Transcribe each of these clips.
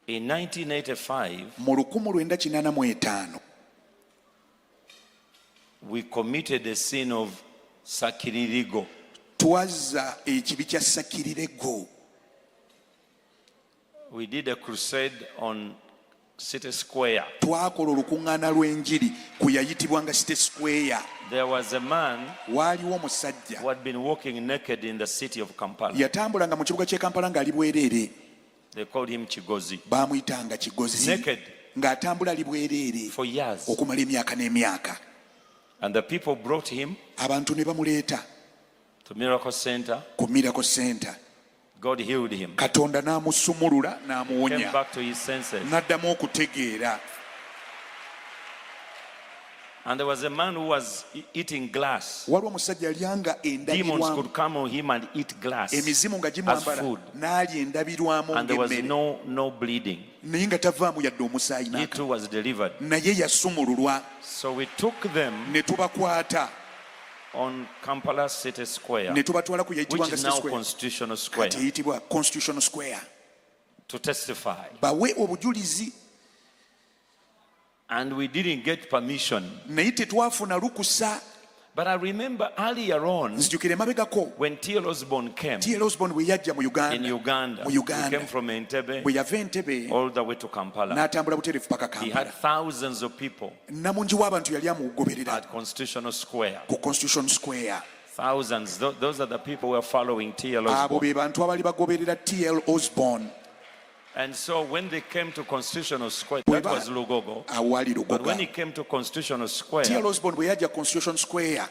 In 1985, mu 1985 we committed a sin of sakiririgo. twazza ekibi kya sakirirego. We did a crusade on City Square. Twakola olukuŋŋaana lw'enjiri ku yayitibwanga City Square. There was a man Waaliwo omusajja who had been walking naked in the city of Kampala. yatambulanga mu kibuga ky'e Kampala ng'ali bwereere. They called him Chigozi. Baamuyitanga Kigozi. Naked ng'atambula ali bwereere for years. okumala emyaka n'emyaka. And the people brought him Abantu ne bamuleeta to Miracle Center. ku Miracle Center. God healed him. Katonda n'amusumulula Came n'amuwonya. back to his senses. N'addamu okutegeera. And there was a man who was eating glass. Waliwo omusajja alyanga Demons endabirwamu. could come on him and eat glass. Emizimu nga as gimwambala food. n'alya endabirwamu And there was ng'emmere. no bleeding. Naye nga tavaamu yadde omusaayi He n'aka. too was delivered. Naye yasumululwa. So we took them Ne tubakwata on Kampala City Square, ne tubatwala ku which yayitibwanga is City now Square. Constitutional Square, Kati eyitibwa Constitutional Square. to testify. Bawe obujulizi. And we didn't get permission. Naye tetwafuna lukusa. But I remember earlier on, Nzijukira emabegako when T.L. Osborne came T.L. Osborne bwe yajja mu in Uganda. Uganda, Mu he Uganda. came from Entebbe Bwe yava Entebbe all the way to Kampala. n'atambula butereevu paka He had Kampala. thousands of people Namungi w'abantu yali amugoberera at Constitutional Square. ku Constitution Square. Thousands. Those are the people who are following T.L. Abo Osborne. be bantu abali bagoberera T.L. Osborne. And so when they came to Constitutional Square, that was Lugogo. Awali But when Lugoga. he came to Constitutional Square, T.L. Osborne bwe yajja Constitution Square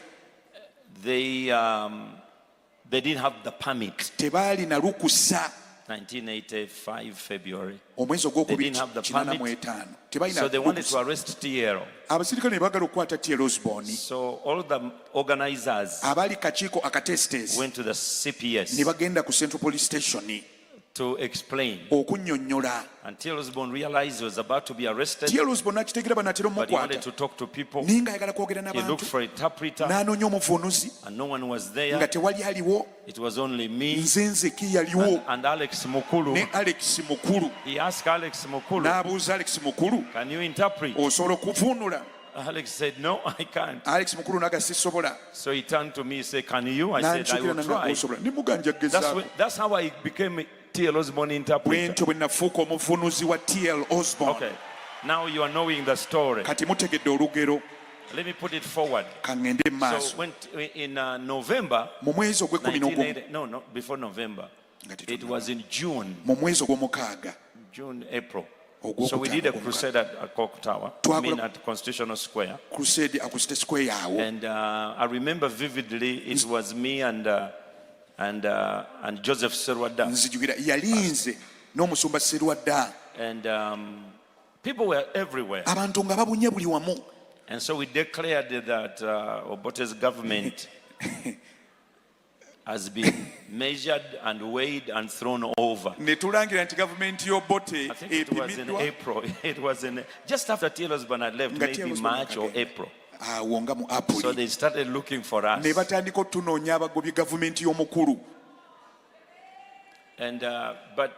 they didn't have the permit. tebaali na lukusa. 1985 February. Omwezi They didn't have the permit. ogw'okubiri So they wanted tebalina to arrest TL. abasirikale ne baagala okukwata T.L. Osborne. So all the organizers Abaali kakiiko akatesitesi went to the ne CPS bagenda ku Central Police Station to explain. okunnyonnyola. And TL Osborne realized he was about to be arrested, T.L. Osborne n'akitegeera banatera but he wanted omukwata to talk to people. naye ng'ayagala kwogera He looked n'abantu for an interpreter, n'anoonya omuvuunuzi and no one was nga there. tewali aliwo. It was only me Nze nzeki yaliwo and Alex Mukulu. ne Alex Mukulu. He asked Alex Mukulu, N'abuuza Alex Mukulu, "Can you interpret?" osobola okuvuunula? Alex said, "No, I can't." Alex Mukulu n'aga sisobola. So he turned to me and said, "Can you?" I said, "I N'ankyukira will n'anga try." osobola. Ne muganja gezaako. That's how I became a T.L. Osborne interpreter. Bwentyo bwe nafuuka omuvuunuzi wa T.L. Osborne. Okay, now you are knowing the story. Kati mutegedde olugero. Let me put it forward. Ka ŋŋende mu maaso. So when in November, Mu mwezi ogw'ekkumi n'ogumu 1980, no, before November, nga it tetunna- was in June, mu mwezi ogw'omukaaga April. Ogw'okutaano So we did a ogw'omukaaga. crusade at Clock Tower, at Constitutional Square. crusade aku City Square awo. And I remember vividly, it was me and Joseph Serwada. Nzijukira yali nze n'omusumba Sserwadda. And people were everywhere. Abantu nga babunye buli wamu. And so we declared that Obote's government has been measured and weighed and thrown over. Ne tulangira nti gavumenti y'Obote I think it was in epimiddwa April. It was in just after T.L. Osborne had left, Nga T.L. maybe Osborne March or akagenda. April. awo nga mu So Apuli. they started looking for us. Ne batandika otunoonya abagobye gavumenti y'omukulu. And but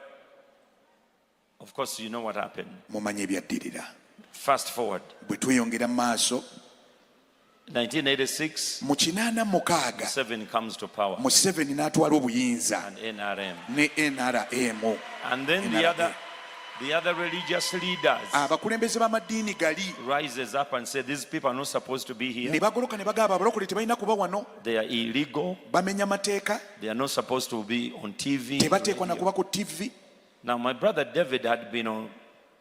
of course, you know what happened. Mumanyi ebyaddirira. Fast forward, Bwe tweyongera mu maaso 1986, mu 86 7 comes to power, Museveni n'atwala obuyinza and NRM. ne NRM. And then the other religious leaders Abakulembeze b'amaddiini gali rises up and say, these people are not supposed to be ne here. bagoloka ne bagamba abalokole tebalina kuba wano, They are illegal. bamenya mateeka, They are not supposed to be on TV. tebateekwa na radio. kuba ku TV. Now, my brother David had been on,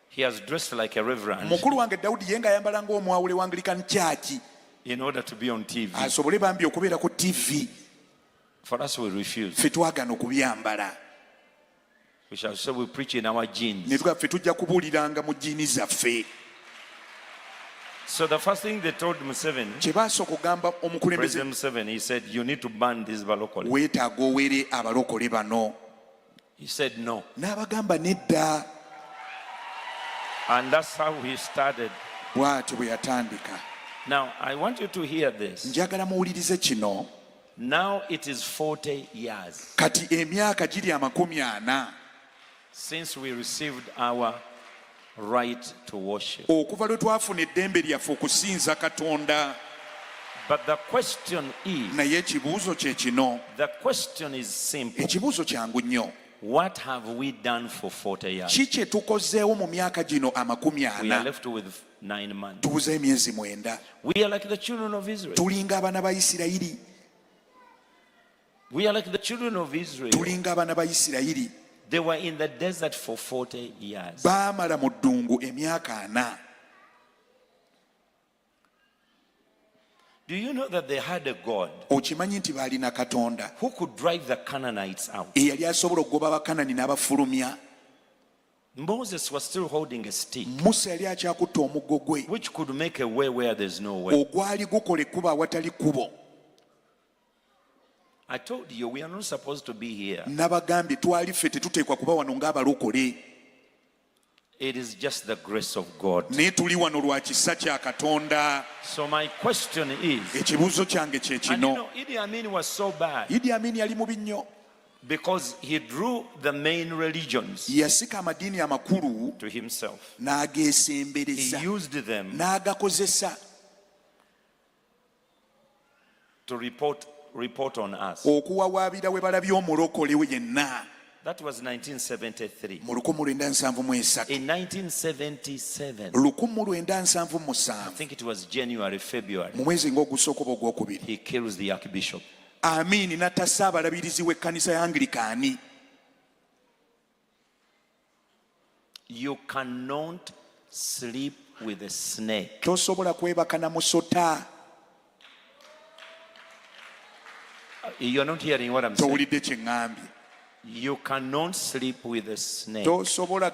he has dressed like a reverend Mukulu wange Dawudi ye ng'ayambala ng'omwawule wa Anglican Church in order to be on TV. asobole bambi okubeera ku TV. For us, we refuse. Ffe twagaana okubyambala. We shall say we preach in our Ne jeans. tugamba ffe tujja kubuuliranga mu jjiini zaffe. So the first thing they told Museveni, Kye baasooka okugamba omukulembeze, President Museveni, he said, you need to ban these balokole. weetaaga owere abalokole bano. He said no. N'abagamba nedda. And that's how he started. Bw'atyo bwe yatandika. Now, I want you to hear this. Njagala muwulirize kino. Now it is 40 years Kati emyaka giri 40. since we received our right to worship. okuva lwe twafuna eddembe lyaffe okusinza Katonda. But the question is, Naye ekibuuzo kye kino, the question is simple. ekibuuzo kyangu nnyo. What have we done for 40 years? Ki kye tukozeewo mu myaka gino amakumi We are 40? left with 9 months. Tubuze emyezi 9. We are like the children of Israel. Tulinga abaana ba Isirayiri. We are like the children of Israel. Tulinga abaana ba Isirayiri. They were in the desert for 40 years. Baamala mu ddungu emyaka 40. Do you know that they had a God Okimanyi nti baalina Katonda who could drive the Canaanites out? eyali asobola okugoba Abakanani n'Abafulumya. Moses was still holding a stick Musa yali akyakutte omuggo gwe which could make a way where there's no way. ogwali gukola ekkubo awatali kkubo. I told you we are not supposed to be here. Nabagambye twali ffe tetuteekwa kuba wano ng'abalokole. It is just the grace of God. Naye tuli wano lwa kisa kya Katonda. So my question is, Ekibuuzo kyange kye and you kino. know, Idi Amin was so bad Idi Amin yali mubi nnyo. because he drew the main religions Yasika amadiini amakulu to himself. He n'ageesembereza used them n'agakozesa to report on us. okuwawaabira we balabye omulokole we yenna. That was 1973. Mu 1973. In 1977, 1977 I think it was January, February, mu mwezi ng'ogusooka oba ogwokubiri, he kills the archbishop. Amiini n'atta ssaabalabirizi w'ekkanisa ya Anglikani. You cannot sleep with a snake. Tosobola kwebaka na musota. You're not hearing what I'm saying. Towulidde kye ŋŋambye. You cannot sleep with a snake. Tosobola